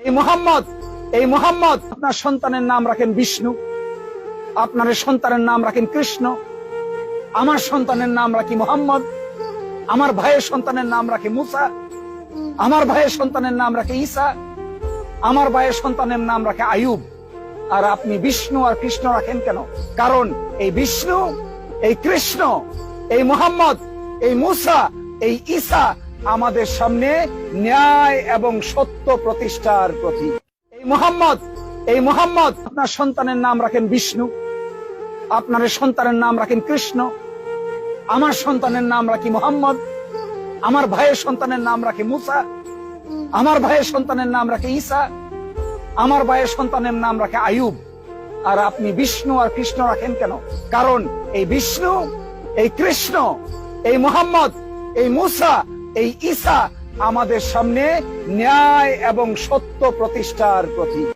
এই মোহাম্মদ আপনার সন্তানের নাম রাখেন বিষ্ণু, আপনার সন্তানের নাম রাখেন কৃষ্ণ, আমার সন্তানের নাম রাখি মোহাম্মদ, আমার ভাইয়ের সন্তানের নাম রাখে মুসা, আমার ভাইয়ের সন্তানের নাম রাখে ঈসা, আমার ভাইয়ের সন্তানের নাম রাখে আয়ুব। আর আপনি বিষ্ণু আর কৃষ্ণ রাখেন কেন? কারণ এই বিষ্ণু, এই কৃষ্ণ, এই মোহাম্মদ, এই মুসা, এই ঈসা আমাদের সামনে ন্যায় এবং সত্য প্রতিষ্ঠার প্রতীক। এই মোহাম্মদ আপনার সন্তানের নাম রাখেন বিষ্ণু, আপনার সন্তানের নাম রাখেন কৃষ্ণ, আমার সন্তানের নাম রাখি মোহাম্মদ, আমার ভাইয়ের সন্তানের নাম রাখে মুসা, আমার ভাইয়ের সন্তানের নাম রাখে ঈসা, আমার ভাইয়ের সন্তানের নাম রাখে আয়ুব। আর আপনি বিষ্ণু আর কৃষ্ণ রাখেন কেন? কারণ এই বিষ্ণু, এই কৃষ্ণ, এই মোহাম্মদ, এই মুসা, এই ঈসা আমাদের সামনে ন্যায় এবং সত্য প্রতিষ্ঠার প্রতীক।